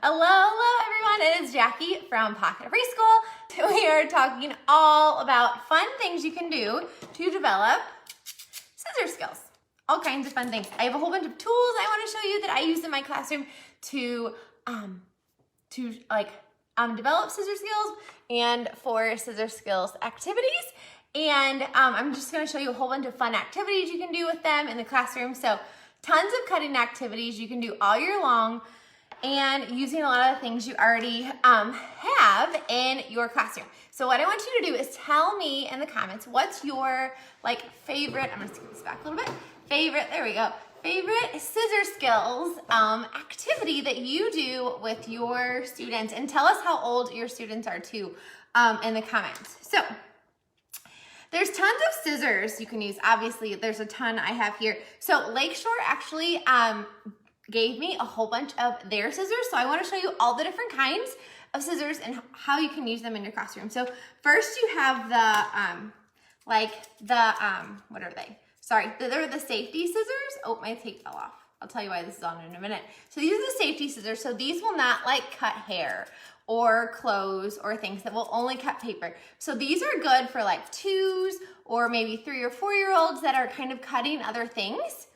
Hello everyone, it is Jackie from Pocket Preschool. We are talking all about fun things you can do to develop scissor skills. All kinds of fun things. I have a whole bunch of tools I want to show you that I use in my classroom to develop scissor skills and for scissor skills activities. And I'm just going to show you a whole bunch of fun activities you can do with them in the classroom. So tons of cutting activities you can do all year long, and using a lot of the things you already have in your classroom. So what I want you to do is tell me in the comments, what's your favorite, I'm gonna scoot this back a little bit, favorite scissor skills activity that you do with your students, and tell us how old your students are too in the comments. So there's tons of scissors you can use. Obviously, there's a ton I have here. So Lakeshore actually gave me a whole bunch of their scissors. So I want to show you all the different kinds of scissors and how you can use them in your classroom. So first you have what are they? Sorry, they're the safety scissors. Oh, my tape fell off. I'll tell you why this is on in a minute. So these are the safety scissors. So these will not cut hair or clothes or things, that will only cut paper. So these are good for 2s or maybe 3 or 4-year-olds that are kind of cutting other things.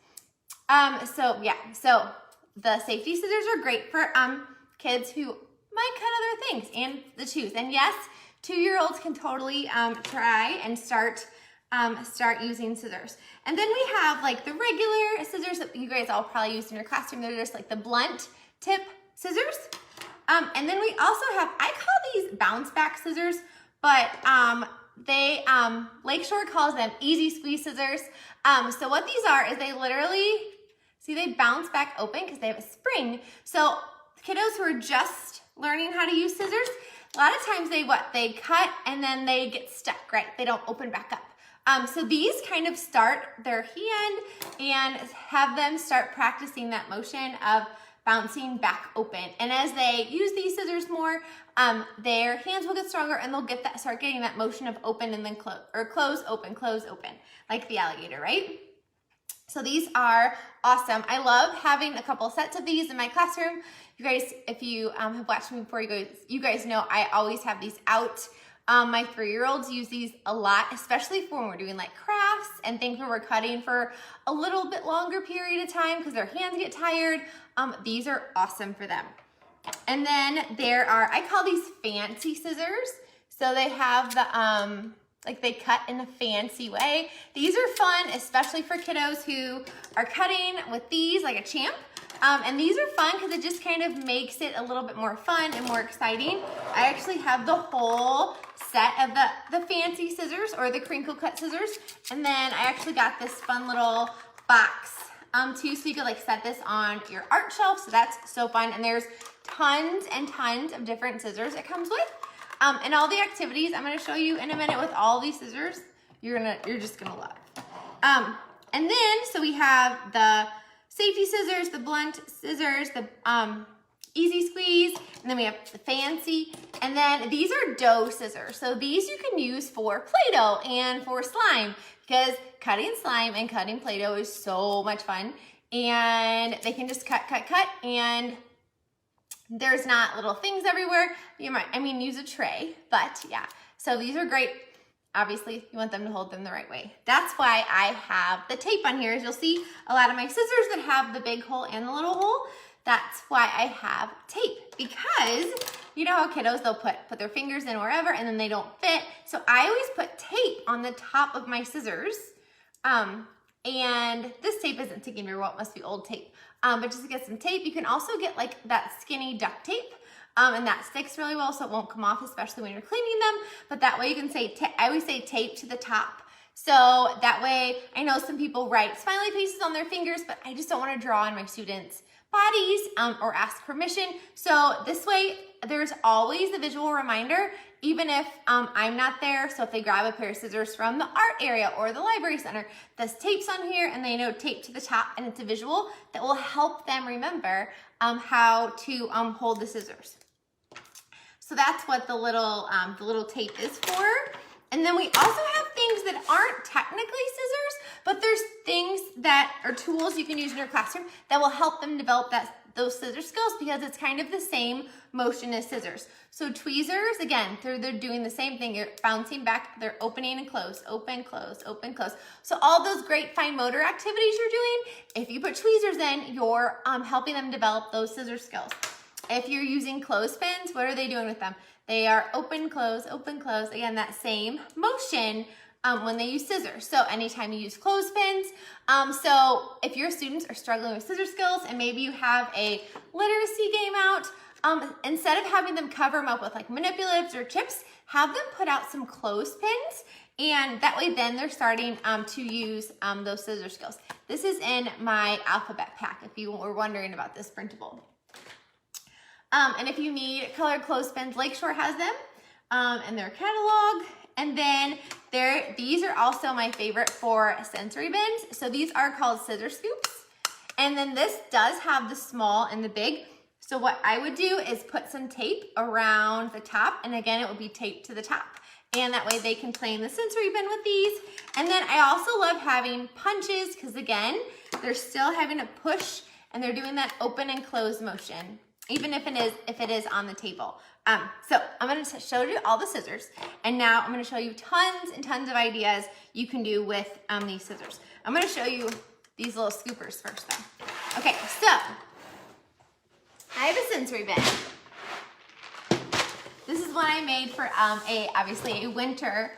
So the safety scissors are great for kids who might cut other things, and the 2s. And yes, 2-year-olds can totally try and start using scissors. And then we have the regular scissors that you guys all probably used in your classroom. They're just the blunt tip scissors. And then we also have, I call these bounce back scissors, but Lakeshore calls them easy squeeze scissors. So what these are is they literally, see, they bounce back open because they have a spring. So kiddos who are just learning how to use scissors, a lot of times they cut and then they get stuck, right? They don't open back up. So these kind of start their hand and have them start practicing that motion of bouncing back open. And as they use these scissors more, their hands will get stronger and they'll start getting that motion of open and then close, or close, open, like the alligator, right? So these are awesome. I love having a couple sets of these in my classroom. You guys, if you have watched me before, you guys know I always have these out. My 3-year-olds use these a lot, especially for when we're doing crafts and things where we're cutting for a little bit longer period of time because their hands get tired. These are awesome for them. And then there are, I call these fancy scissors. So they have the, they cut in a fancy way. These are fun, especially for kiddos who are cutting with these like a champ. And these are fun because it just kind of makes it a little bit more fun and more exciting. I actually have the whole set of the fancy scissors, or the crinkle cut scissors. And then I actually got this fun little box too, so you could set this on your art shelf. So that's so fun. And there's tons and tons of different scissors it comes with. And all the activities I'm gonna show you in a minute with all these scissors, you're just gonna love. And then, so we have the safety scissors, the blunt scissors, the easy squeeze, and then we have the fancy, and then these are dough scissors. So these you can use for Play-Doh and for slime, because cutting slime and cutting Play-Doh is so much fun, and they can just cut, and there's not little things everywhere. You might, use a tray, but yeah. So these are great. Obviously, you want them to hold them the right way. That's why I have the tape on here. As you'll see, a lot of my scissors that have the big hole and the little hole, that's why I have tape. Because you know how kiddos, they'll put their fingers in wherever and then they don't fit. So I always put tape on the top of my scissors. And this tape isn't sticking very well, it must be old tape. But just to get some tape, you can also get that skinny duct tape. And that sticks really well, so it won't come off, especially when you're cleaning them. But that way you can say, I always say tape to the top. So that way, I know some people write smiley faces on their fingers, but I just don't want to draw on my students' bodies or ask permission. So this way, there's always a visual reminder, even if I'm not there. So if they grab a pair of scissors from the art area or the library center, this tape's on here and they know tape to the top, and it's a visual that will help them remember how to hold the scissors. So that's what the little tape is for. And then we also have things that aren't technically scissors, but there's things that are tools you can use in your classroom that will help them develop those scissor skills because it's kind of the same motion as scissors. So tweezers, again, they're doing the same thing. You're bouncing back, they're opening and close, open, close, open, close. So all those great fine motor activities you're doing, if you put tweezers in, you're helping them develop those scissor skills. If you're using clothespins, what are they doing with them? They are open, close, again, that same motion when they use scissors. So anytime you use clothespins, so if your students are struggling with scissor skills and maybe you have a literacy game out, instead of having them cover them up with like manipulatives or chips, have them put out some clothespins, and that way then they're starting to use those scissor skills. This is in my alphabet pack if you were wondering about this printable. And if you need colored clothespins, Lakeshore has them in their catalog. And then these are also my favorite for sensory bins. So these are called scissor scoops. And then this does have the small and the big. So what I would do is put some tape around the top. And again, it would be taped to the top. And that way they can play in the sensory bin with these. And then I also love having punches because again, they're still having to push and they're doing that open and close motion, even if it is on the table. So I'm gonna show you all the scissors, and now I'm gonna show you tons and tons of ideas you can do with these scissors. I'm gonna show you these little scoopers first though. Okay, so I have a sensory bin. This is one I made for obviously a winter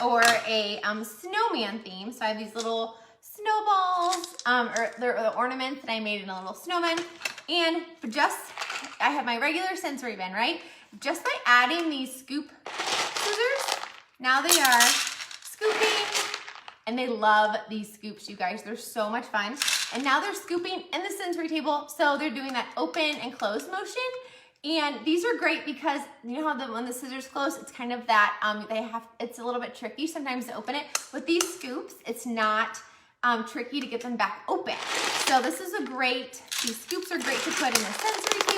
or a snowman theme. So I have these little snowballs, or the ornaments that I made in a little snowman. And I have my regular sensory bin, right? Just by adding these scoop scissors, now they are scooping, and they love these scoops, you guys. They're so much fun. And now they're scooping in the sensory table, so they're doing that open and close motion. And these are great because you know how when the scissors close, it's kind of that, it's a little bit tricky sometimes to open it. With these scoops, it's not tricky to get them back open. So these scoops are great to put in the sensory table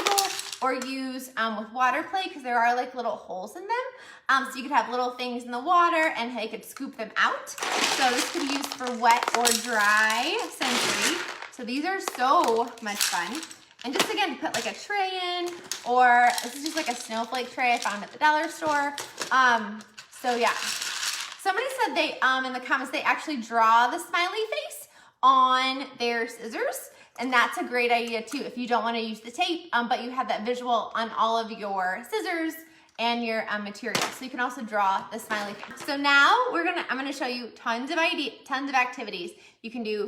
or use with water play because there are like little holes in them. So you could have little things in the water and they could scoop them out. So this could be used for wet or dry sensory. So these are so much fun. And just again, put like a tray in, or this is just like a snowflake tray I found at the dollar store. So yeah. Somebody said they, in the comments, they actually draw the smiley face on their scissors. And that's a great idea too, if you don't want to use the tape, but you have that visual on all of your scissors and your material. So you can also draw the smiley face. So now I'm gonna show you tons of activities you can do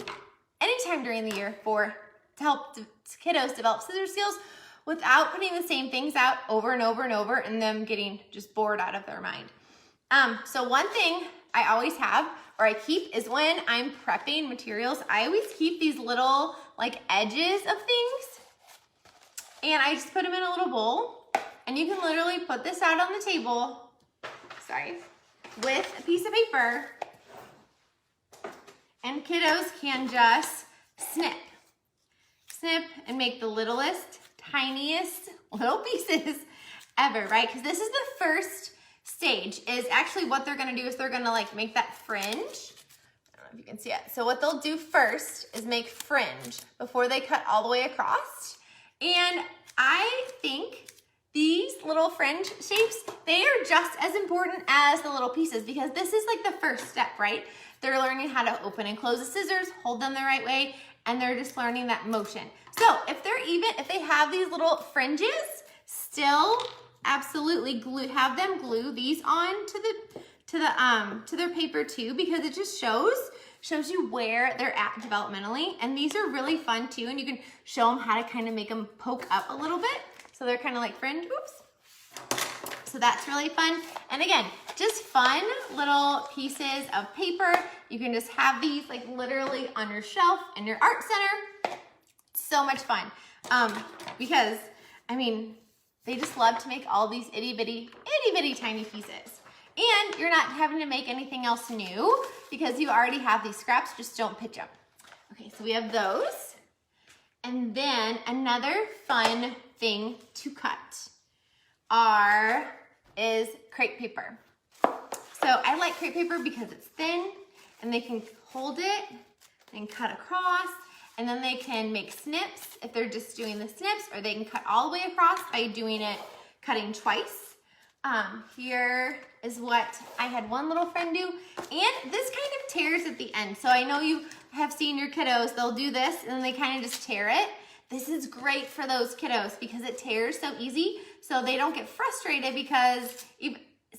anytime during the year to help kiddos develop scissor skills without putting the same things out over and over and over and them getting just bored out of their mind. So one thing I always have, or I keep, is when I'm prepping materials, I always keep these little like edges of things, and I just put them in a little bowl, and you can literally put this out on the table, with a piece of paper, and kiddos can just snip and make the littlest, tiniest little pieces ever, right? Because this is the first stage. Is actually what they're gonna do is they're gonna like make that fringe. I don't know if you can see it. So what they'll do first is make fringe before they cut all the way across. And I think these little fringe shapes, they are just as important as the little pieces because this is like the first step, right? They're learning how to open and close the scissors, hold them the right way, and they're just learning that motion. So if they have these little fringes, still absolutely have them glue these on to their paper too, because it just shows you where they're at developmentally. And these are really fun too, and you can show them how to kind of make them poke up a little bit. So they're kind of like fringe, So that's really fun. And again, just fun little pieces of paper. You can just have these like literally on your shelf in your art center. So much fun. Because, I mean, they just love to make all these itty bitty tiny pieces. And you're not having to make anything else new because you already have these scraps, just don't pitch them. Okay, so we have those. And then another fun thing to cut is crepe paper. So I like crepe paper because it's thin and they can hold it and cut across. and then they can make snips if they're just doing the snips, or they can cut all the way across by doing it, cutting twice. Here is what I had one little friend do, and this kind of tears at the end. So I know you have seen your kiddos, they'll do this and then they kind of just tear it. This is great for those kiddos because it tears so easy, so they don't get frustrated because,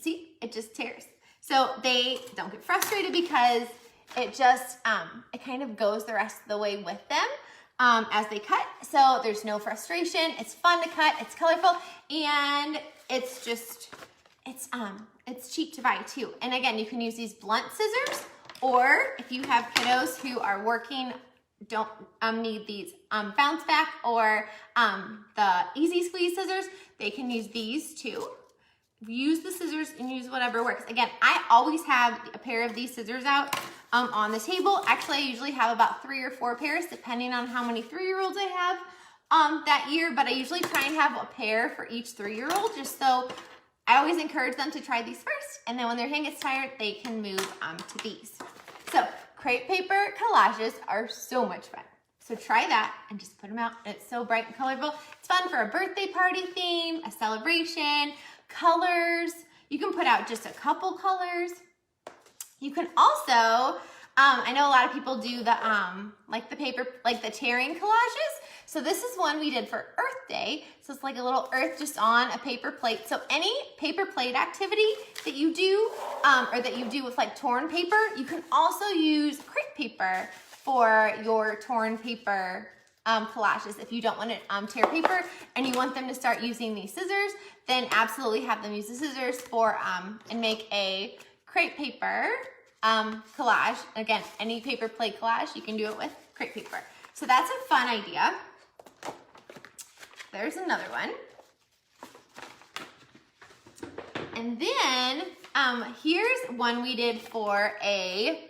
see, it just tears. So they don't get frustrated because it just, it kind of goes the rest of the way with them as they cut. So there's no frustration. It's fun to cut. It's colorful, and it's just, it's cheap to buy too. And again, you can use these blunt scissors, or if you have kiddos who are working, don't need these bounce back or the easy squeeze scissors, they can use these too. Use the scissors and use whatever works. Again, I always have a pair of these scissors out on the table. Actually, I usually have about 3 or 4 pairs depending on how many 3-year-olds I have that year, but I usually try and have a pair for each 3-year-old, just so I always encourage them to try these first, and then when their hand gets tired, they can move to these. So crepe paper collages are so much fun. So try that and just put them out. It's so bright and colorful. It's fun for a birthday party theme, a celebration, colors. You can put out just a couple colors. You can also, I know a lot of people do the, like the paper, like the tearing collages. So this is one we did for Earth Day. So it's like a little earth just on a paper plate. So any paper plate activity that you do, or that you do with like torn paper, you can also use crepe paper for your torn paper collages. If you don't want to tear paper and you want them to start using these scissors, then absolutely have them use the scissors for and make a crepe paper collage. Again, any paper plate collage, you can do it with crepe paper. So that's a fun idea. There's another one. And then here's one we did for a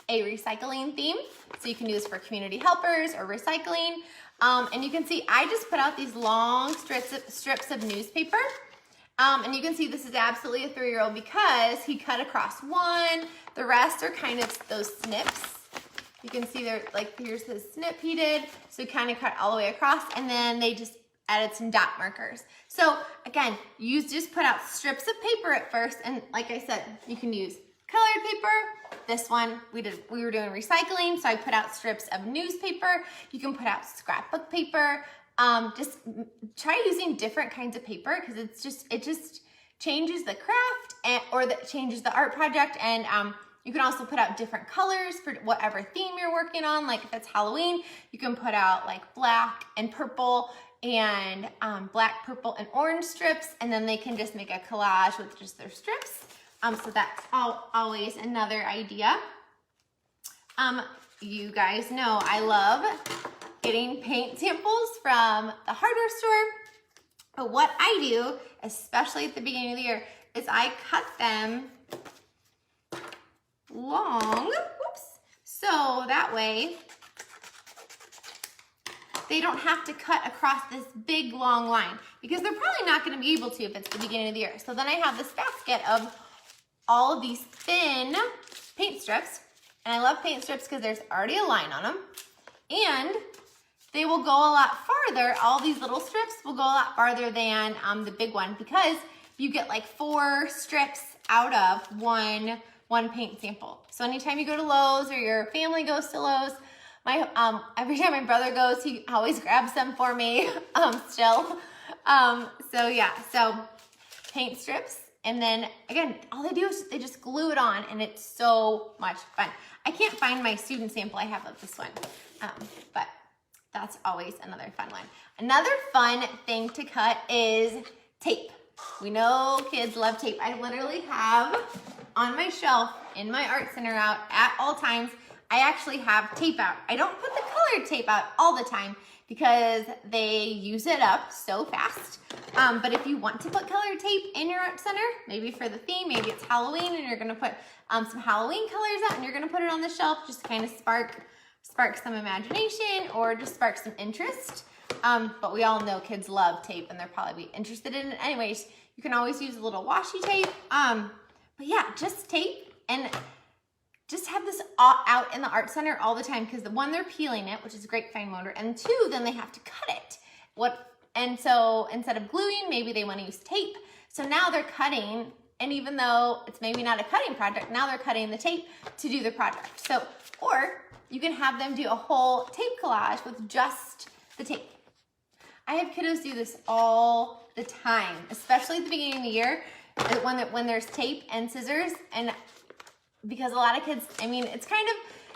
recycling theme. So you can do this for community helpers or recycling. And you can see I just put out these long strips of newspaper. And you can see this is absolutely a 3-year-old because he cut across one. The rest are kind of those snips. You can see there, like here's the snip he did. So he kind of cut all the way across, and then they just added some dot markers. So again, you just put out strips of paper at first, and like I said, you can use colored paper. This one we were doing recycling, so I put out strips of newspaper. You can put out scrapbook paper. Just try using different kinds of paper because it just changes the craft or that changes the art project. And you can also put out different colors for whatever theme you're working on. Like if it's Halloween, you can put out like black and purple and black, purple, and orange strips, and then they can just make a collage with just their strips. So that's always another idea. You guys know I love getting paint samples from the hardware store. But what I do, especially at the beginning of the year, is I cut them long, whoops, so that way they don't have to cut across this big long line, because they're probably not going to be able to if it's the beginning of the year. So then I have this basket of all of these thin paint strips, and I love paint strips because there's already a line on them, and they will go a lot farther. All these little strips will go a lot farther than the big one, because you get like 4 strips out of one paint sample. So anytime you go to Lowe's or your family goes to Lowe's, every time my brother goes, he always grabs them for me still. So yeah, so paint strips. And then again, all they do is they just glue it on, and it's so much fun. I can't find my student sample I have of this one, but that's always another fun one. Another fun thing to cut is tape. We know kids love tape. I literally have on my shelf in my art center out at all times, I actually have tape out. I don't put the colored tape out all the time because they use it up so fast. But if you want to put colored tape in your art center, maybe for the theme, maybe it's Halloween and you're gonna put some Halloween colors out and you're gonna put it on the shelf just to kind of spark some imagination or just spark some interest. But we all know kids love tape and they're probably interested in it anyways. You can always use a little washi tape. But yeah, just tape. And just have this out in the art center all the time, because one, they're peeling it, which is great fine motor, and two, then they have to cut it. And so instead of gluing, maybe they want to use tape. So now they're cutting, and even though it's maybe not a cutting project, now they're cutting the tape to do the project. So, or you can have them do a whole tape collage with just the tape. I have kiddos do this all the time, especially at the beginning of the year when there's tape and scissors. And because a lot of kids, I mean, it's kind of,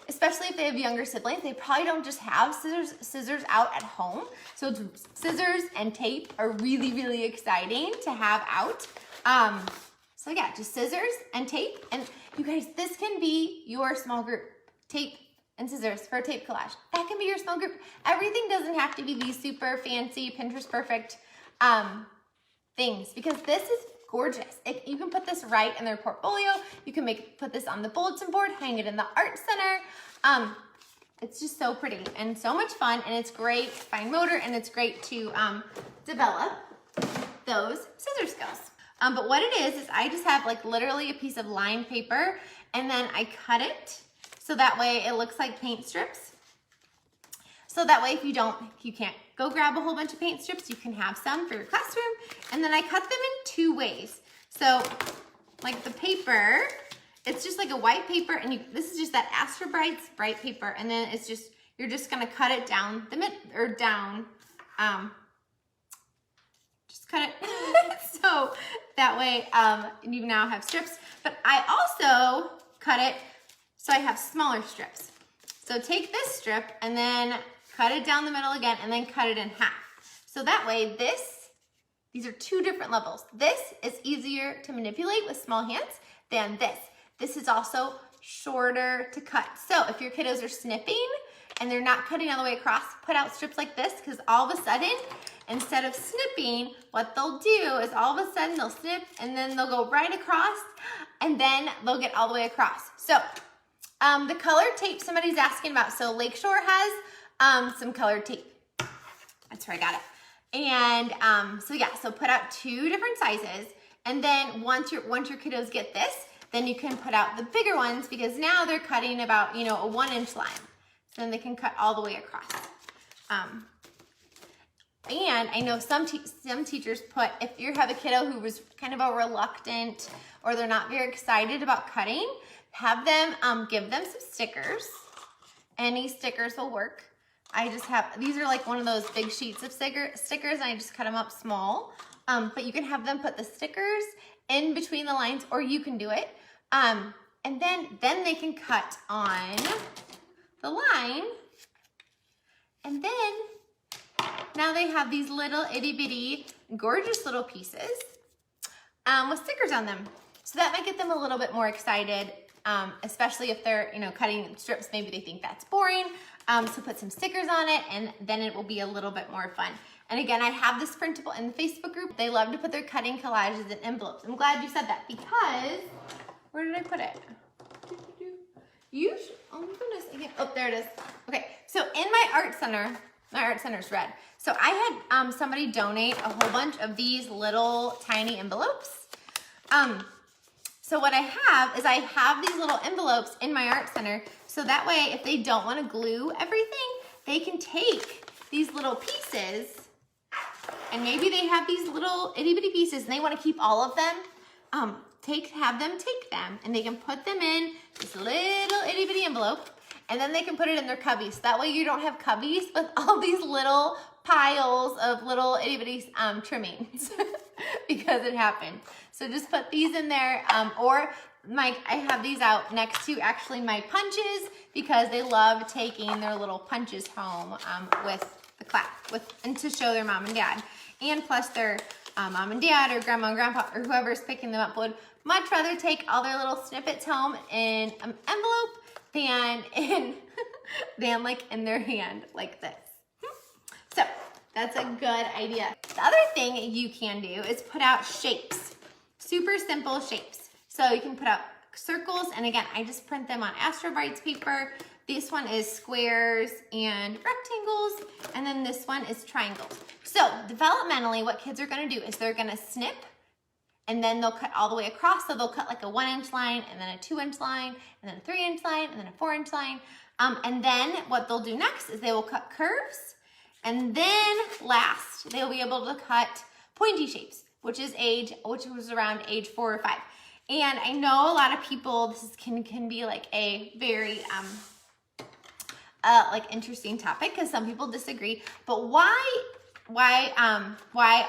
especially if they have younger siblings, they probably don't just have scissors out at home. So scissors and tape are really, really exciting to have out. So yeah, just scissors and tape. And you guys, this can be your small group. Tape and scissors for a tape collage. That can be your small group. Everything doesn't have to be these super fancy, Pinterest perfect things, because this is gorgeous. You can put this right in their portfolio. You can put this on the bulletin board, hang it in the art center. It's just so pretty and so much fun, and it's great fine motor, and it's great to develop those scissor skills. But what it is I just have like literally a piece of lined paper, and then I cut it so that way it looks like paint strips. So that way if you can't go grab a whole bunch of paint strips, you can have some for your classroom. And then I cut them in two ways. So like the paper, it's just like a white paper, and this is just that Astra Brights bright paper, and then it's just, you're just gonna cut it down the mid, or down, just cut it. So that way you now have strips, but I also cut it so I have smaller strips. So take this strip and then cut it down the middle again, and then cut it in half. So that way these are two different levels. This is easier to manipulate with small hands than this. This is also shorter to cut. So if your kiddos are snipping and they're not cutting all the way across, put out strips like this, because all of a sudden, instead of snipping, what they'll do is all of a sudden they'll snip, and then they'll go right across, and then they'll get all the way across. So the colored tape somebody's asking about. So Lakeshore has some colored tape. That's where I got it. And so yeah, so put out two different sizes, and then once your kiddos get this, then you can put out the bigger ones, because now they're cutting about, you know, a 1-inch line. So then they can cut all the way across. And I know some teachers put, if you have a kiddo who was kind of a reluctant, or they're not very excited about cutting, have them, give them some stickers. Any stickers will work. I just have, these are like one of those big sheets of stickers, and I just cut them up small. But you can have them put the stickers in between the lines, or you can do it. And then they can cut on the line, and then now they have these little itty bitty gorgeous little pieces with stickers on them. So that might get them a little bit more excited, especially if they're, you know, cutting strips. Maybe they think that's boring. So put some stickers on it, and then it will be a little bit more fun. And again, I have this printable in the Facebook group. They love to put their cutting collages in envelopes. I'm glad you said that, because where did I put it? Oh my goodness, oh, there it is. Okay, so in my art center's red. So I had somebody donate a whole bunch of these little tiny envelopes. So what I have these little envelopes in my art center, so that way if they don't want to glue everything, they can take these little pieces, and maybe they have these little itty bitty pieces and they want to keep all of them, have them take them, and they can put them in this little itty bitty envelope, and then they can put it in their cubbies. That way you don't have cubbies with all these little piles of little itty bitty trimmings because it happened. So just put these in there, or I have these out next to actually my punches, because they love taking their little punches home with the class, and to show their mom and dad. And plus their mom and dad or grandma and grandpa or whoever's picking them up would much rather take all their little snippets home in an envelope than like in their hand like this. So that's a good idea. The other thing you can do is put out shapes, super simple shapes. So you can put out circles, and again, I just print them on Astra Brights paper. This one is squares and rectangles, and then this one is triangles. So developmentally, what kids are gonna do is they're gonna snip and then they'll cut all the way across. So they'll cut like a 1-inch line, and then a 2-inch line, and then a 3-inch line, and then a 4-inch line. And then what they'll do next is they will cut curves, and then last they'll be able to cut pointy shapes, which was around age 4 or 5. And I know a lot of people, this can be like a very like interesting topic, because some people disagree. But why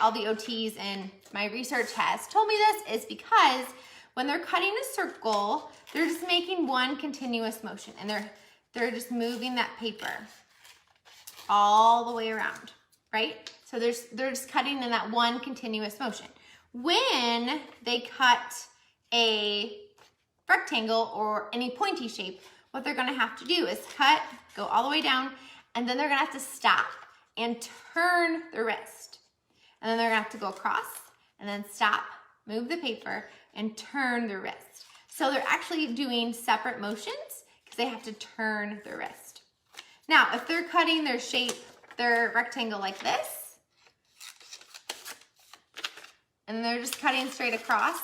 all the OTs and my research has told me this is because when they're cutting a circle, they're just making one continuous motion, and they're just moving that paper all the way around, right? So they're just cutting in that one continuous motion. When they cut a rectangle or any pointy shape, what they're gonna have to do is cut, go all the way down, and then they're gonna have to stop and turn the wrist. And then they're gonna have to go across and then stop, move the paper, and turn the wrist. So they're actually doing separate motions because they have to turn the wrist. Now, if they're cutting their shape, their rectangle like this, and they're just cutting straight across,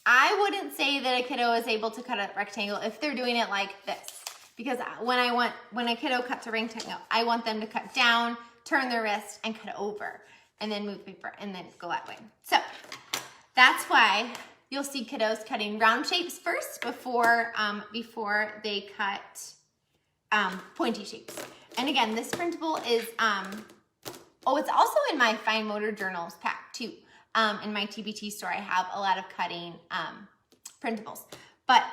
I wouldn't say that a kiddo is able to cut a rectangle if they're doing it like this. Because when a kiddo cuts a rectangle, I want them to cut down, turn their wrist, and cut over, and then move paper, and then go that way. So that's why you'll see kiddos cutting round shapes first before they cut pointy shapes. And again, this printable is, it's also in my fine motor journals pack too. In my TBT store, I have a lot of cutting printables. But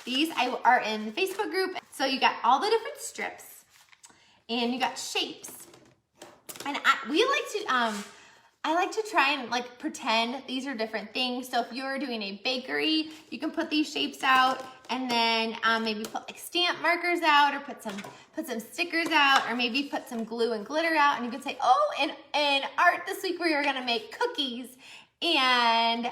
these are in the Facebook group. So you got all the different strips, and you got shapes. And I like to try and like pretend these are different things. So if you're doing a bakery, you can put these shapes out, and then maybe put like stamp markers out, or put some stickers out, or maybe put some glue and glitter out, and you can say, oh, in art this week we are gonna make cookies, and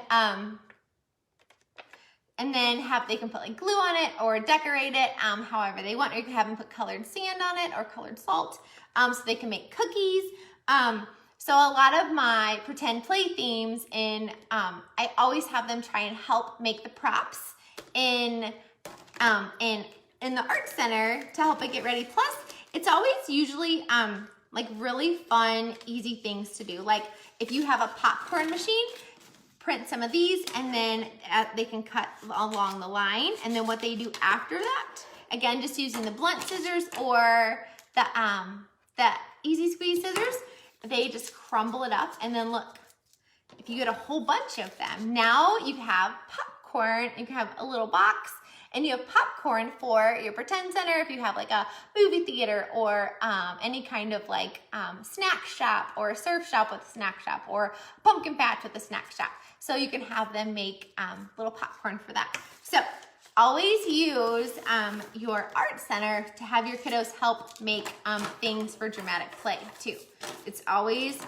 then they can put like glue on it or decorate it however they want, or you can have them put colored sand on it or colored salt so they can make cookies. So a lot of my pretend play themes I always have them try and help make the props in the art center to help it get ready. Plus, it's always usually like really fun, easy things to do. Like if you have a popcorn machine, print some of these, and then they can cut along the line. And then what they do after that, again, just using the blunt scissors or the easy squeeze scissors, they just crumble it up. And then look, if you get a whole bunch of them, now you have popcorn. You can have a little box, and you have popcorn for your pretend center if you have like a movie theater or any kind of like snack shop, or a surf shop with a snack shop, or a pumpkin patch with a snack shop. So you can have them make little popcorn for that. So always use your art center to have your kiddos help make things for dramatic play too. It's always,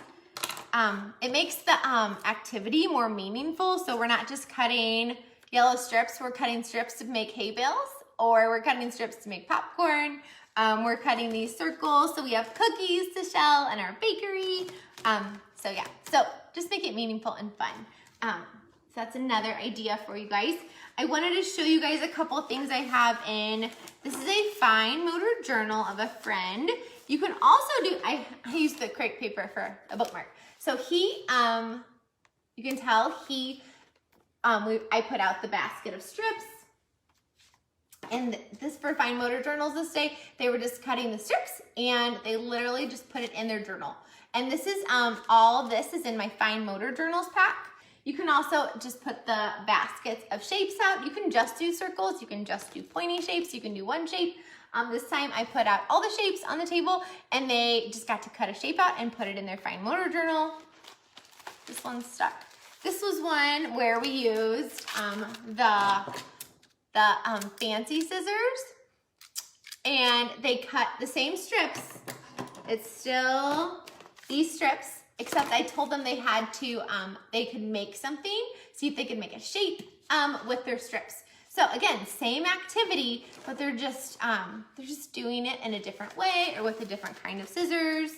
it makes the activity more meaningful. So we're not just cutting yellow strips, we're cutting strips to make hay bales, or we're cutting strips to make popcorn. We're cutting these circles so we have cookies to shell in our bakery. So yeah, so just make it meaningful and fun. So that's another idea for you guys. I wanted to show you guys a couple things I have in, this is a fine motor journal of a friend. You can also do, I use the crepe paper for a bookmark. So he, you can tell he, I put out the basket of strips, and this for fine motor journals this day, they were just cutting the strips, and they literally just put it in their journal. And this is, all this is in my fine motor journals pack. You can also just put the baskets of shapes out. You can just do circles, you can just do pointy shapes, you can do one shape. This time I put out all the shapes on the table, and they just got to cut a shape out and put it in their fine motor journal. This one's stuck. This was one where we used the fancy scissors, and they cut the same strips. It's still these strips, except I told them they had to, they could make something, see if they could make a shape with their strips. So again, same activity, but they're just doing it in a different way or with a different kind of scissors.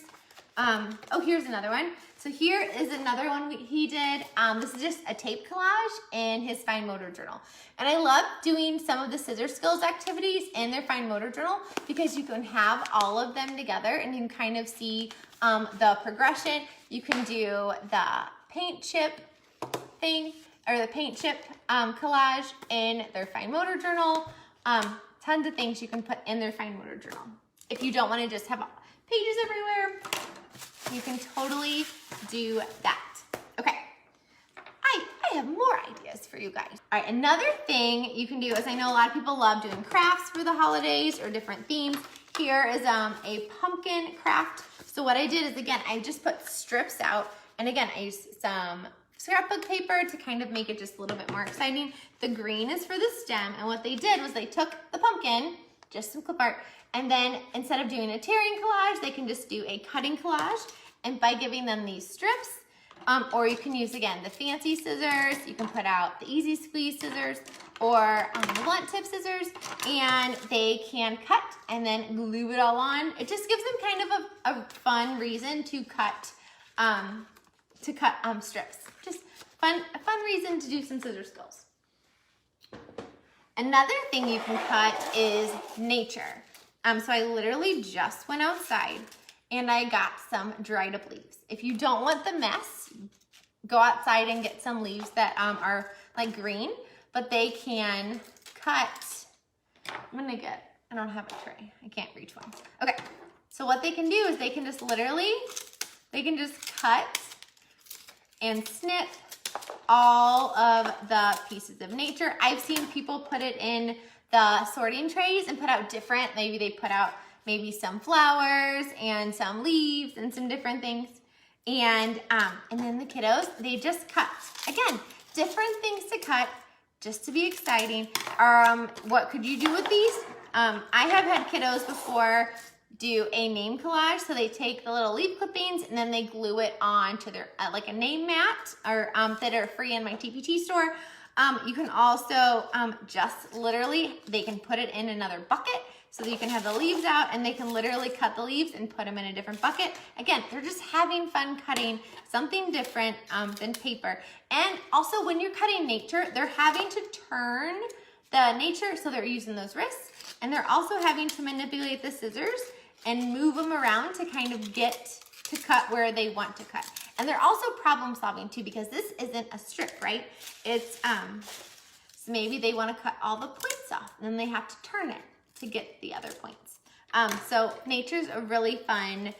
Oh, here's another one. So here is another one he did. This is just a tape collage in his fine motor journal. And I love doing some of the scissor skills activities in their fine motor journal because you can have all of them together and you can kind of see the progression. You can do the paint chip thing or the paint chip collage in their fine motor journal. Tons of things you can put in their fine motor journal. If you don't want to just have pages everywhere, you can totally do that. Okay, I have more ideas for you guys. All right, another thing you can do is I know a lot of people love doing crafts for the holidays or different themes. Here is a pumpkin craft. So what I did is, again, I just put strips out. And again, I used some scrapbook paper to kind of make it just a little bit more exciting. The green is for the stem. And what they did was they took the pumpkin, just some clip art, and then instead of doing a tearing collage, they can just do a cutting collage. And by giving them these strips, or you can use, again, the fancy scissors, you can put out the easy squeeze scissors or the blunt tip scissors, and they can cut and then glue it all on. It just gives them kind of a fun reason to cut strips. Just a fun reason to do some scissor skills. Another thing you can cut is nature. So I literally just went outside and I got some dried up leaves. If you don't want the mess, go outside and get some leaves that are like green, but they can cut. I don't have a tray. I can't reach one. Okay, so what they can do is they can just cut and snip all of the pieces of nature. I've seen people put it in the sorting trays and put out different, maybe they put out some flowers and some leaves and some different things. And then the kiddos, they just cut. Again, different things to cut just to be exciting. What could you do with these? I have had kiddos before do a name collage. So they take the little leaf clippings and then they glue it on to their, like a name mat or that are free in my TPT store. You can also just literally, they can put it in another bucket so that you can have the leaves out and they can literally cut the leaves and put them in a different bucket. Again, they're just having fun cutting something different than paper. And also when you're cutting nature, they're having to turn the nature, so they're using those wrists, and they're also having to manipulate the scissors and move them around to kind of get to cut where they want to cut. And they're also problem solving too, because this isn't a strip, right? It's, so maybe they want to cut all the points off and then they have to turn it to get the other points. So nature's a really fun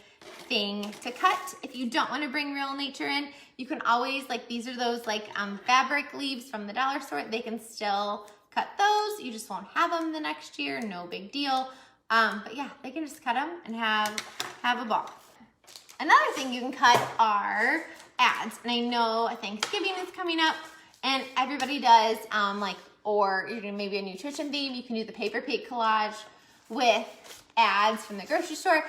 thing to cut. If you don't want to bring real nature in, you can always, like these are those like fabric leaves from the dollar store. They can still cut those. You just won't have them the next year, no big deal. But yeah, they can just cut them and have a ball. Another thing you can cut are ads. And I know Thanksgiving is coming up and everybody does or you're doing maybe a nutrition theme, you can do the paper plate collage with ads from the grocery store.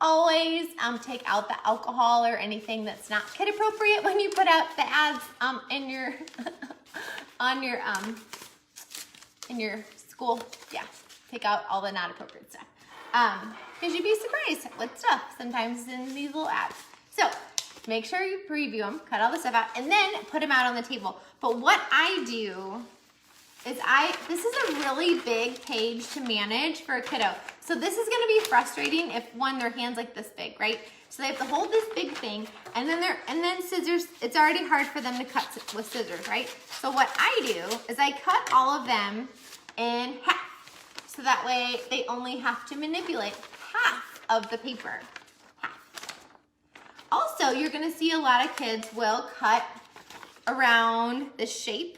Always take out the alcohol or anything that's not kid appropriate when you put out the ads in your in your school. Yeah, take out all the not appropriate stuff. Because you'd be surprised what stuff sometimes is in these little ads. So make sure you preview them, cut all the stuff out, and then put them out on the table. But what I do is this is a really big page to manage for a kiddo. So this is gonna be frustrating if their hand's like this big, right? So they have to hold this big thing and then scissors, it's already hard for them to cut with scissors, right? So what I do is I cut all of them in half. So that way they only have to manipulate half of the paper, half. Also, you're gonna see a lot of kids will cut around the shape.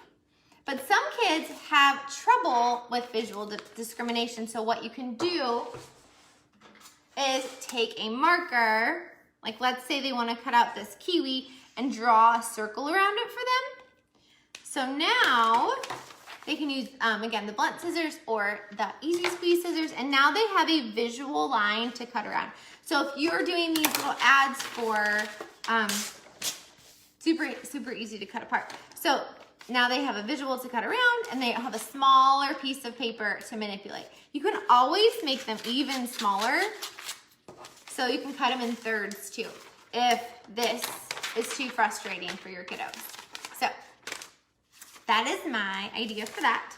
But some kids have trouble with visual discrimination. So what you can do is take a marker, like let's say they want to cut out this kiwi and draw a circle around it for them. So now they can use, again, the blunt scissors or the easy squeeze scissors, and now they have a visual line to cut around. So if you're doing these little ads for super easy to cut apart. So now they have a visual to cut around and they have a smaller piece of paper to manipulate. You can always make them even smaller So you can cut them in thirds too, if this is too frustrating for your kiddos. So that is my idea for that.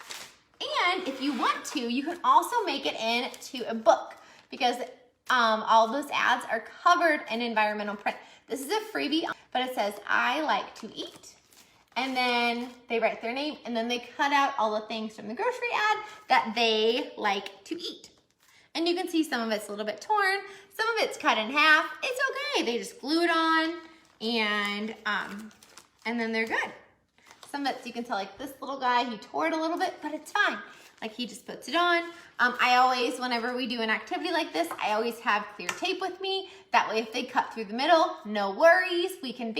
And if you want to, you can also make it into a book, because all those ads are covered in environmental print. This is a freebie, but it says, I like to eat. And then they write their name, and then they cut out all the things from the grocery ad that they like to eat. And you can see some of it's a little bit torn, some of it's cut in half. It's okay, they just glue it on, and then they're good. Some of it, you can tell, like this little guy, he tore it a little bit, but it's fine. Like, he just puts it on. I always, whenever we do an activity like this, I always have clear tape with me. That way, if they cut through the middle, no worries. We can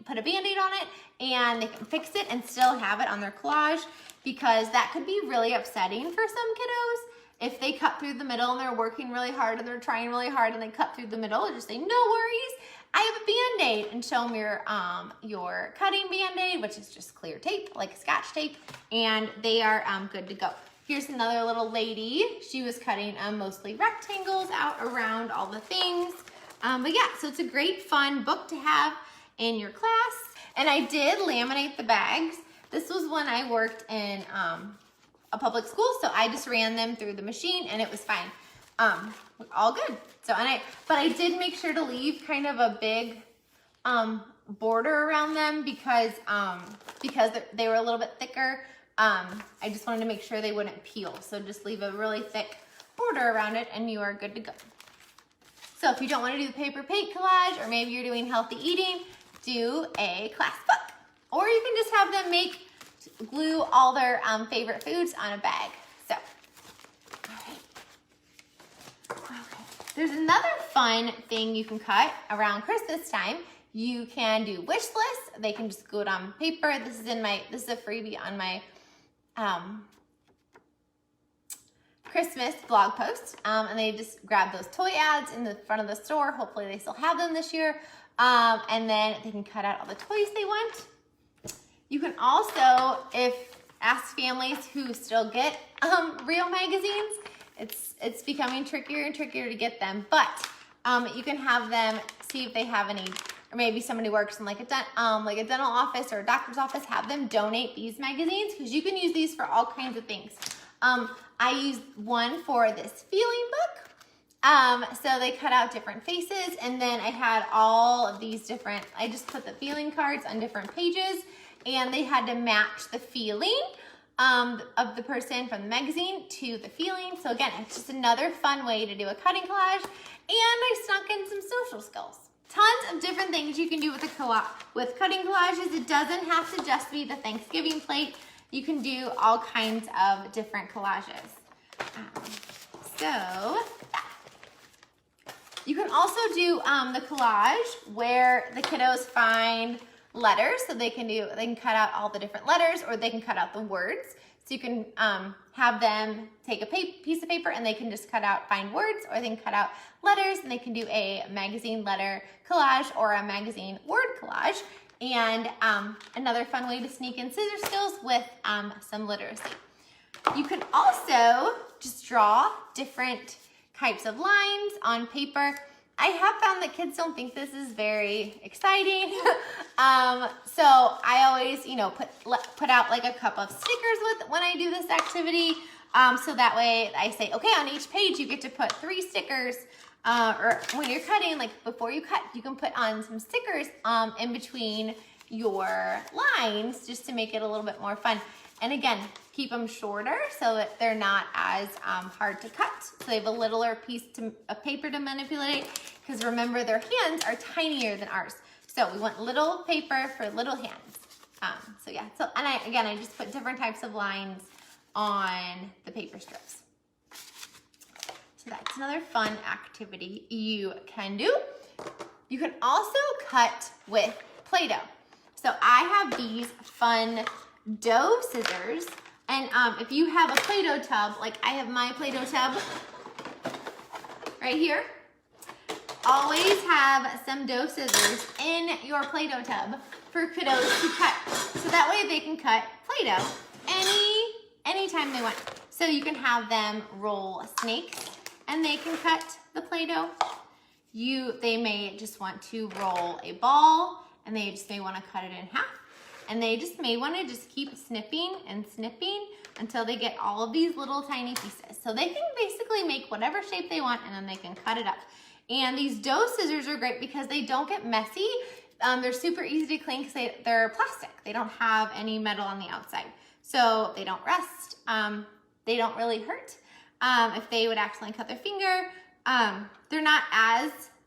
put a Band-Aid on it, and they can fix it and still have it on their collage, because that could be really upsetting for some kiddos. If they cut through the middle and they're working really hard and they're trying really hard and they cut through the middle, just say, no worries, I have a Band-Aid, and show them your cutting Band-Aid, which is just clear tape, like Scotch tape, and they are good to go. Here's another little lady. She was cutting mostly rectangles out around all the things. But yeah, so it's a great fun book to have in your class. And I did laminate the bags. This was when I worked in a public school, so I just ran them through the machine and it was fine. All good. So, but I did make sure to leave kind of a big border around them, because they were a little bit thicker. I just wanted to make sure they wouldn't peel. So just leave a really thick border around it and you are good to go. So if you don't want to do the paper paint collage, or maybe you're doing healthy eating, do a class book. Or you can just have them glue all their favorite foods on a bag. So, okay. There's another fun thing you can cut around Christmas time. You can do wish lists. They can just glue it on paper. This is a freebie on my Christmas blog post, and they just grab those toy ads in the front of the store. Hopefully they still have them this year, and then they can cut out all the toys they want. You can also, ask families who still get real magazines. It's becoming trickier and trickier to get them, but you can have them see if they have any. Or maybe somebody works in like a dental office or a doctor's office, have them donate these magazines, because you can use these for all kinds of things. I used one for this feeling book. So they cut out different faces, and then I had all of these different, I just put the feeling cards on different pages, and they had to match the feeling of the person from the magazine to the feeling. So again, it's just another fun way to do a cutting collage, and I snuck in some social skills. Tons of different things you can do with cutting collages. It doesn't have to just be the Thanksgiving plate. You can do all kinds of different collages. You can also do the collage where the kiddos find letters. So they can cut out all the different letters, or they can cut out the words. So you can have them take a piece of paper and they can just find words, or they can cut out letters and they can do a magazine letter collage or a magazine word collage. And another fun way to sneak in scissor skills with some literacy. You can also just draw different types of lines on paper. I have found that kids don't think this is very exciting. So I always, put out like a couple of stickers when I do this activity. So that way I say, okay, on each page you get to put 3 stickers. Or when you're cutting, like before you cut, you can put on some stickers in between your lines, just to make it a little bit more fun. And again, keep them shorter so that they're not as hard to cut. So they have a littler piece of paper to manipulate, because remember, their hands are tinier than ours. So we want little paper for little hands. So yeah, and I just put different types of lines on the paper strips. So that's another fun activity you can do. You can also cut with Play-Doh. So I have these fun dough scissors, and if you have a Play-Doh tub, like I have my Play-Doh tub right here, always have some dough scissors in your Play-Doh tub for kiddos to cut. So that way they can cut Play-Doh anytime they want. So you can have them roll snakes and they can cut the Play-Doh. they may just want to roll a ball, and they just may want to cut it in half. And they just may want to just keep snipping and snipping until they get all of these little tiny pieces. So they can basically make whatever shape they want, and then they can cut it up. And these dough scissors are great because they don't get messy. They're super easy to clean because they're plastic. They don't have any metal on the outside. So they don't rust. They don't really hurt. If they would accidentally cut their finger,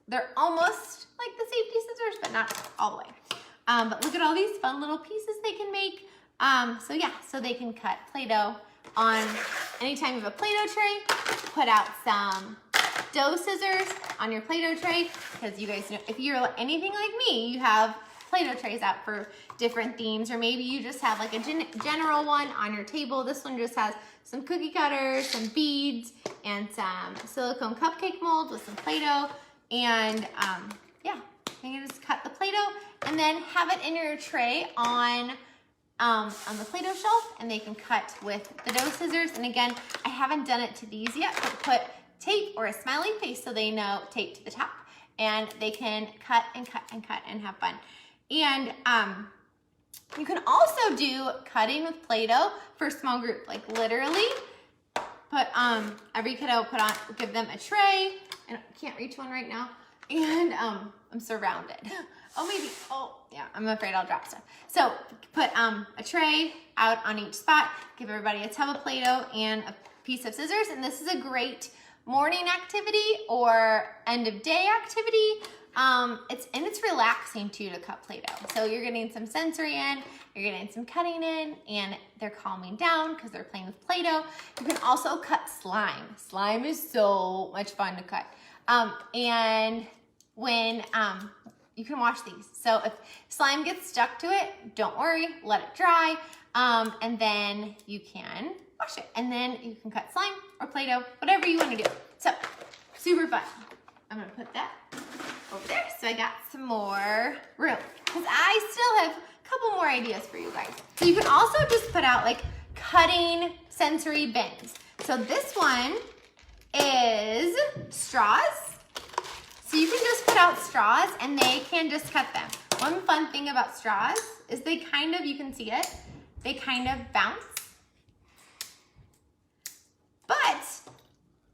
they're almost like the safety scissors, but not all the way. But look at all these fun little pieces they can make. So they can cut Play-Doh on anytime you have a Play-Doh tray, put out some dough scissors on your Play-Doh tray, because you guys know, if you're anything like me, you have Play-Doh trays out for different themes, or maybe you just have like a general one on your table. This one just has some cookie cutters, some beads, and some silicone cupcake molds with some Play-Doh, and you can just cut the Play-Doh and then have it in your tray on the Play-Doh shelf, and they can cut with the dough scissors. And again, I haven't done it to these yet, but put tape or a smiley face so they know tape to the top, and they can cut and cut and cut and have fun. And you can also do cutting with Play-Doh for a small group, like literally put every kiddo give them a tray, and I can't reach one right now, and I'm surrounded. I'm afraid I'll drop stuff. So put a tray out on each spot, give everybody a tub of Play-Doh and a piece of scissors, and this is a great morning activity or end of day activity. It's relaxing too to cut Play-Doh. So you're getting some sensory in, you're getting some cutting in, and they're calming down because they're playing with Play-Doh. You can also cut slime. Slime is so much fun to cut. And when you can wash these. So if slime gets stuck to it, don't worry, let it dry, and then you can wash it. And then you can cut slime or Play-Doh, whatever you want to do. So super fun. I'm gonna put that over there so I got some more room, because I still have a couple more ideas for you guys. So you can also just put out like cutting sensory bins. So this one is straws. So you can just put out straws and they can just cut them. One fun thing about straws is they kind of, you can see it, they kind of bounce.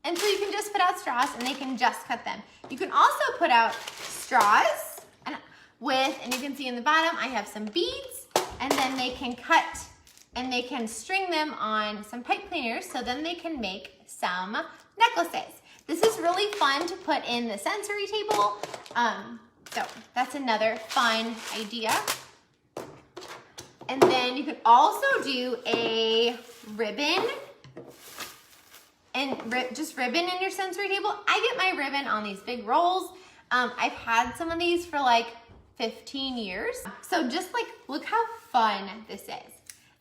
And so you can just put out straws and they can just cut them. You can also put out straws and you can see in the bottom, I have some beads, and then they can cut and they can string them on some pipe cleaners, so then they can make some necklaces. This is really fun to put in the sensory table. So that's another fun idea. And then you could also do a ribbon and just ribbon in your sensory table. I get my ribbon on these big rolls. I've had some of these for like 15 years. So just like, look how fun this is.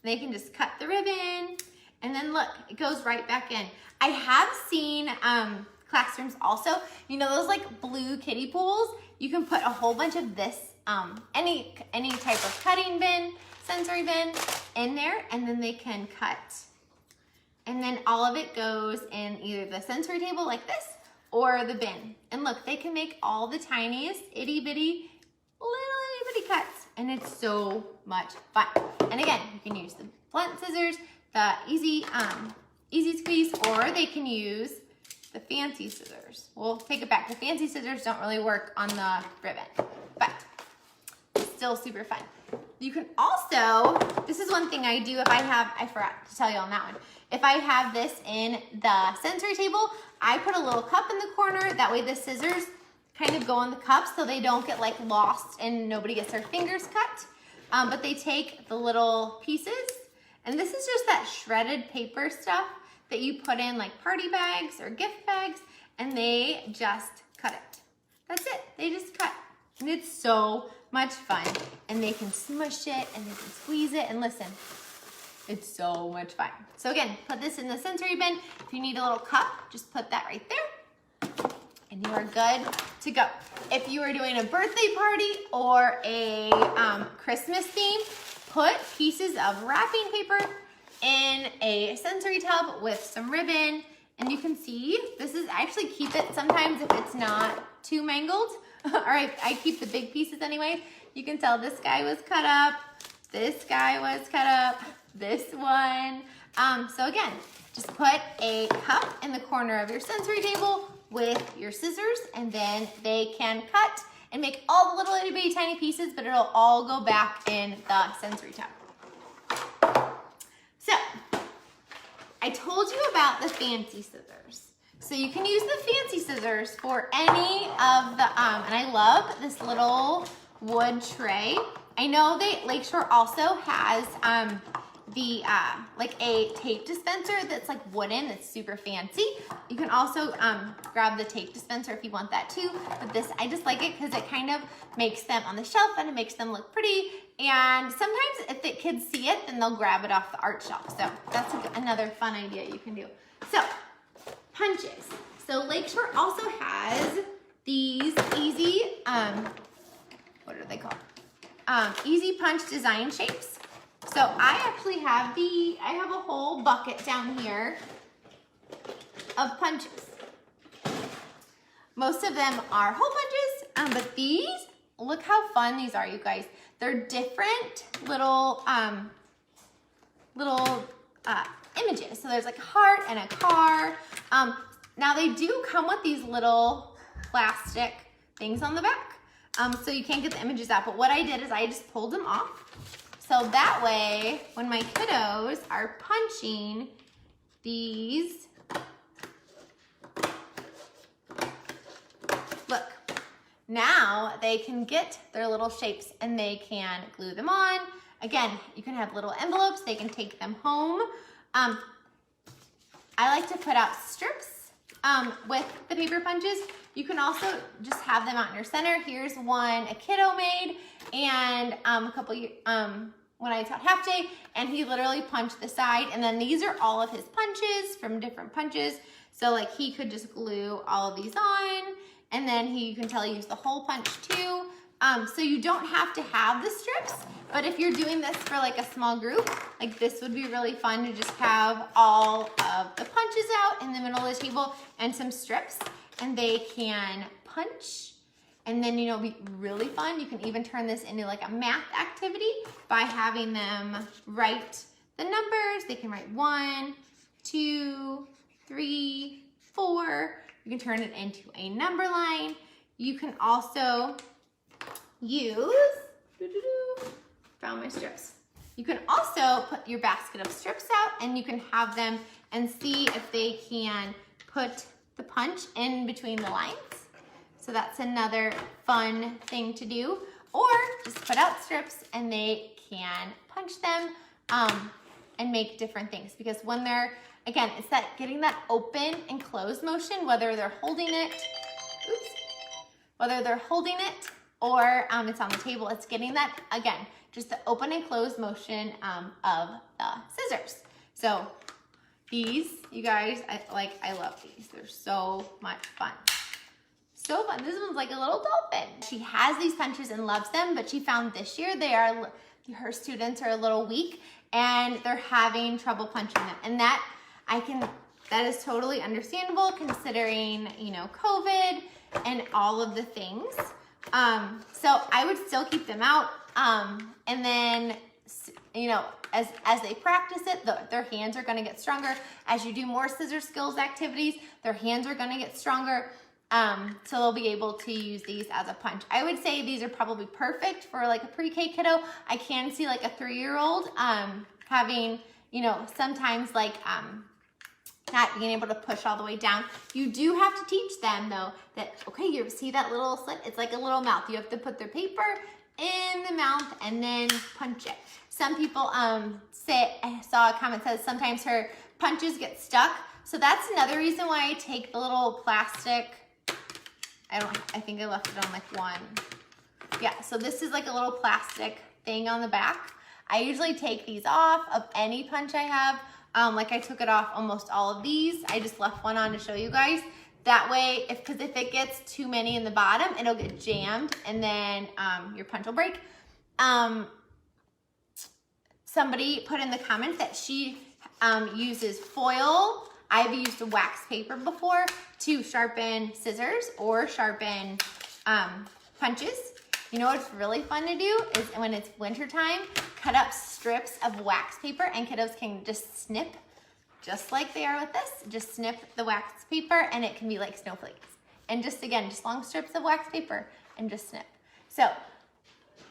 They can just cut the ribbon and then look, it goes right back in. I have seen classrooms also, you know those like blue kiddie pools? You can put a whole bunch of this, any type of cutting bin, sensory bin in there, and then they can cut. And then all of it goes in either the sensory table like this or the bin. And look, they can make all the tiniest itty bitty, little itty bitty cuts. And it's so much fun. And again, you can use the blunt scissors, the easy squeeze, or they can use the fancy scissors. We'll take it back. The fancy scissors don't really work on the ribbon, but it's still super fun. You can also, this is one thing I do if I forgot to tell you on that one. If I have this in the sensory table, I put a little cup in the corner. That way the scissors kind of go in the cup so they don't get like lost and nobody gets their fingers cut. But they take the little pieces, and this is just that shredded paper stuff that you put in like party bags or gift bags, and they just cut it. That's it, they just cut. And it's so much fun. And they can smush it and they can squeeze it, and listen, it's so much fun. So again, put this in the sensory bin. If you need a little cup, just put that right there, and you are good to go. If you are doing a birthday party or a Christmas theme, put pieces of wrapping paper in a sensory tub with some ribbon And you can see, this is, I actually keep it sometimes if it's not too mangled, or I keep the big pieces anyway. You can tell this guy was cut up, this guy was cut up, this one. So again, just put a cup in the corner of your sensory table with your scissors, and then they can cut and make all the little itty bitty tiny pieces, but it'll all go back in the sensory tub. So, I told you about the fancy scissors. So you can use the fancy scissors for any of the, and I love this little wood tray. I know that Lakeshore also has like a tape dispenser that's like wooden, that's super fancy. You can also grab the tape dispenser if you want that too. But this, I just like it because it kind of makes them on the shelf and it makes them look pretty. And sometimes if the kids see it, then they'll grab it off the art shelf. So that's another fun idea you can do. So punches. So Lakeshore also has these easy, what are they called? Easy punch design shapes. So I actually have I have a whole bucket down here of punches. Most of them are hole punches, but these, look how fun these are, you guys. They're different little images. So there's like a heart and a car. Now they do come with these little plastic things on the back. So you can't get the images out, but what I did is I just pulled them off. So that way, when my kiddos are punching these, look, now they can get their little shapes and they can glue them on. Again, you can have little envelopes, they can take them home. I like to put out strips with the paper punches. You can also just have them out in your center. Here's one a kiddo made, and a couple when I taught half day, and he literally punched the side, and then these are all of his punches from different punches. So like he could just glue all of these on, and then you can tell he used the hole punch too. So you don't have to have the strips, but if you're doing this for like a small group, like this would be really fun to just have all of the punches out in the middle of the table and some strips, and they can punch. And then, you know, it'll be really fun. You can even turn this into like a math activity by having them write the numbers. They can write 1, 2, 3, 4. You can turn it into a number line. You can also use, found my strips. You can also put your basket of strips out and you can have them and see if they can put the punch in between the lines. So that's another fun thing to do. Or just put out strips and they can punch them and make different things. Because when they're, again, it's that getting that open and closed motion, whether they're holding it, whether they're holding it or it's on the table, it's getting that, again, just the open and closed motion of the scissors. So these, you guys, I love these. They're so much fun. So fun. This one's like a little dolphin. She has these punches and loves them, but she found this year her students are a little weak and they're having trouble punching them. And that is totally understandable considering, you know, COVID and all of the things. So I would still keep them out. And then, you know, as they practice it, their hands are going to get stronger. As you do more scissor skills activities, their hands are going to get stronger. So they'll be able to use these as a punch. I would say these are probably perfect for like a pre-K kiddo. I can see like a 3-year-old having, you know, sometimes like not being able to push all the way down. You do have to teach them though that, okay, you see that little slit? It's like a little mouth. You have to put their paper in the mouth and then punch it. Some people say, I saw a comment that says sometimes her punches get stuck. So that's another reason why I take the little plastic, I think I left it on like one. Yeah, so this is like a little plastic thing on the back. I usually take these off of any punch I have. Like I took it off almost all of these. I just left one on to show you guys. That way, because if it gets too many in the bottom, it'll get jammed and then your punch will break. Somebody put in the comments that she uses foil I've used wax paper before to sharpen scissors or sharpen punches. You know what's really fun to do is when it's wintertime, cut up strips of wax paper and kiddos can just snip, just like they are with this, just snip the wax paper and it can be like snowflakes. And just again, just long strips of wax paper and just snip. So,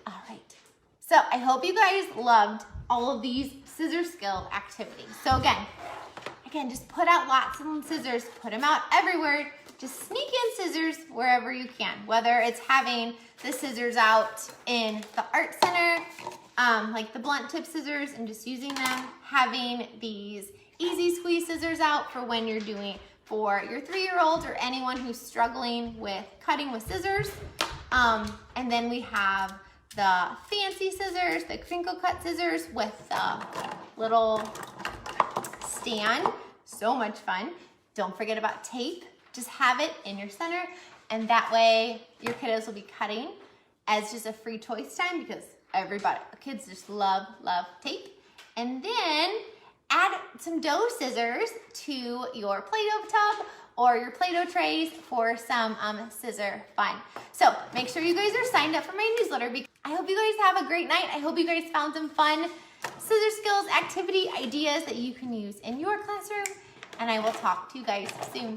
all right. So I hope you guys loved all of these scissor skill activities. So again, just put out lots of scissors, put them out everywhere. Just sneak in scissors wherever you can, whether it's having the scissors out in the art center, like the blunt tip scissors and just using them, having these easy squeeze scissors out for when you're doing for your 3-year-old or anyone who's struggling with cutting with scissors. And then we have the fancy scissors, the crinkle cut scissors with the little stand. So much fun. Don't forget about tape. Just have it in your center, and that way your kiddos will be cutting as just a free choice time because kids just love tape. And then add some dough scissors to your Play-Doh tub or your Play-Doh trays for some scissor fun. So make sure you guys are signed up for my newsletter. I hope you guys have a great night. I hope you guys found some fun scissor skills activity ideas that you can use in your classroom, and I will talk to you guys soon.